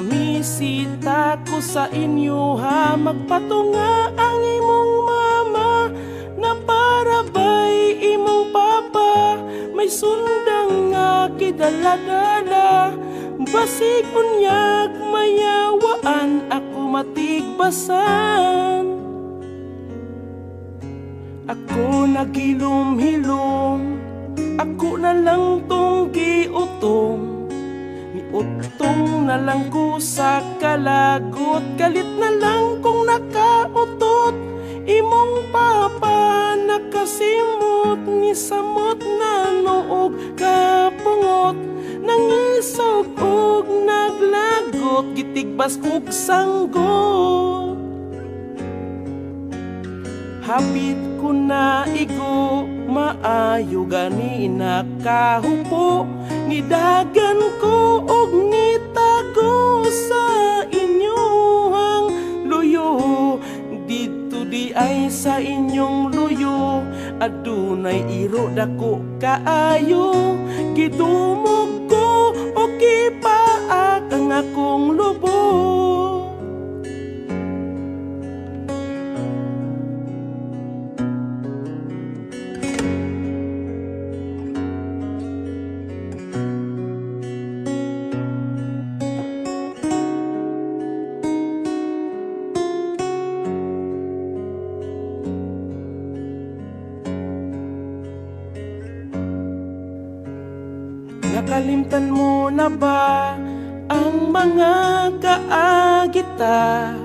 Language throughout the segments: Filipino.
mamisita ko sa inyo ha, magpatunga ang imong mama, na para ba'y imong papa, may sundang nga kidala-dala, basig unyag mayawaan ako matigbasan. Ako nagilom-hilom, ako na lang tong giutong, niutong na lang ko sa kalagot, galit na lang kung nakautot, imong papa nakasimot, ni samot na noog kapungot, nangisog og naglagot, gitigbas og sanggot. Hapit ko na igo, maayo gani nakahupo, nidagan ko og nitago sa inyong luyo. Dito di ay sa inyong luyo, adunay iro dako kaayo, gidumog ko o gipaak ang akong lubog. Nakalimtan mo na ba ang mga kaagita?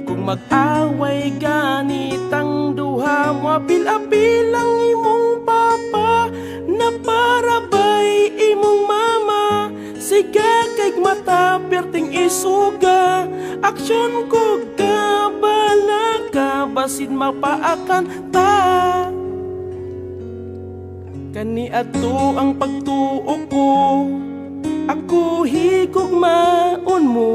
Kung mag-away ganitang duha, mapil-apil ang imong papa, na para ba'y imong mama, siga kay mata perting isuga, aksyon ko kabala ka, basin mapaakan ta. Kani ato ang pagtuo ko, ako higugmaon mo,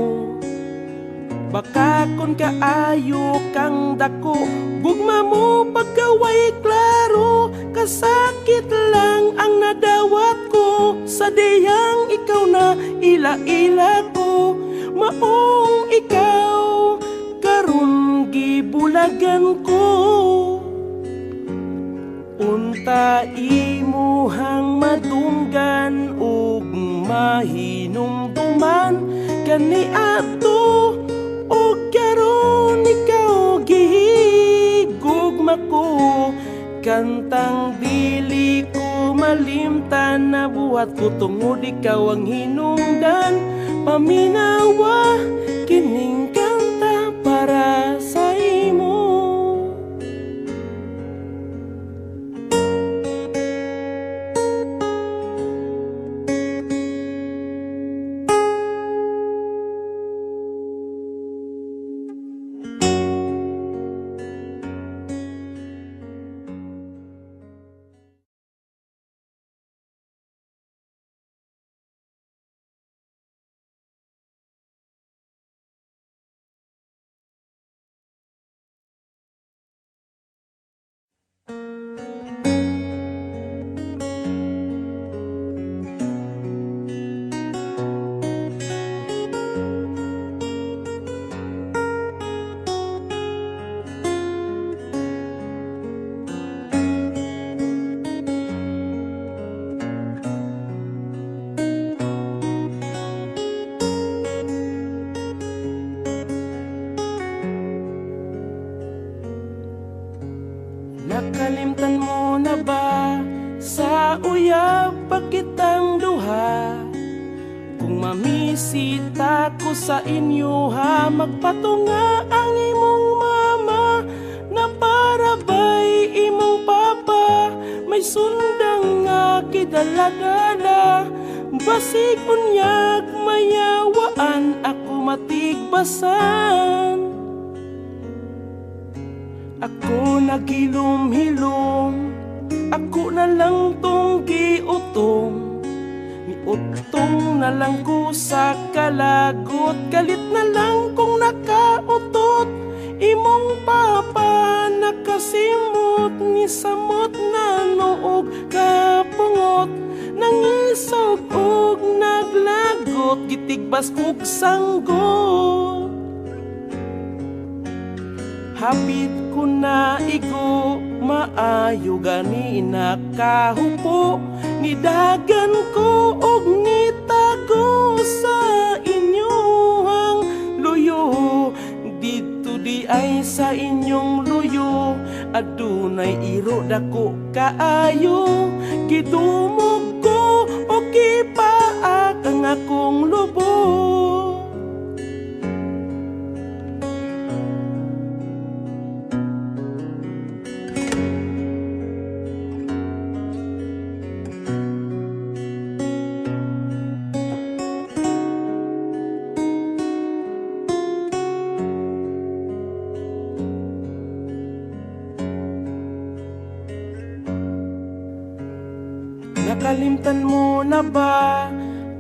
baka kon kaayo kang dako, gugma mo pagkaway klaro, kasakit lang ang nadawat ko, sa diyang ikaw na ila-ila ko, maong ikaw karon gibulagan ko. Unta imuhang madunggan ug mahinumduman, kani ato ug karon ikaw gihigugma ko, kantang dili ko malimtan, na buhat ko tungod ikaw ang hinungdan, paminawa kining kanta para sa imo. Nakalimtan mo na ba sa uyab pagkitang duha? Kung mamisita ko sa inyo ha, magpatunga ang imong mama, na para ba'y imong papa, may sundang nga kidala-dala, basig unyag mayawaan ako matigbasan. Ako nagilom-hilom, ako na lang tong giutong, niutong na lang ko sa kalagot, galit na lang kung nakautot, imong papa nakasimot, ni samot na noog kapungot, nangisog og naglagot, gitigbas og sanggot. Hapit ko na igo, maayo gani nakahupo, nidagan ko og nitago sa inyong luyo. Dito di ay sa inyong luyo, adunay iro dako kaayo, gidumog ko o kipaak ang akong lubong. Nakalimtan mo na ba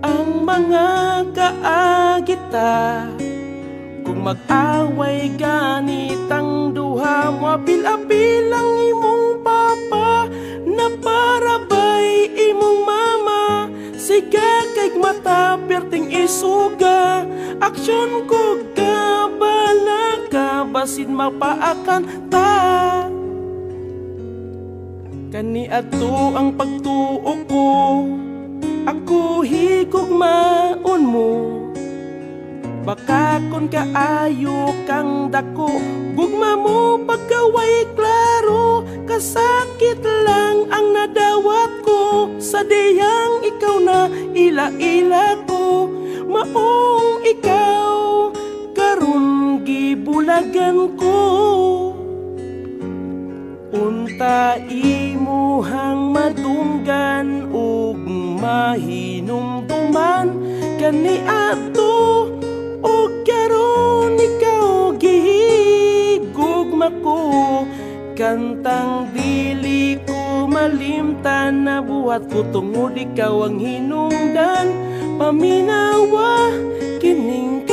ang mga kaagita? Kung mag-away ganitang duha mo, apil-apil ang imong papa, na parabay imong mama. Siga kay mata perting isuga, aksyon ko kabala ka, basin mapaakan ta. Kani ato ang pagtuo ko, ako higugmaon mo. Baka kon kaayo kang dako, gugma mo pagkaway klaro. Kasakit lang ang nadawat ko, sa diyang ikaw na ila-ila ko. Maong ikaw karon gibulagan ko. Unta imuhang madunggan ug mahinumduman, kani ato ug karon ikaw gihigugma ko. Kantang dili ko malimtan, na buhat ko tungod ikaw ang hinungdan. Paminawa kining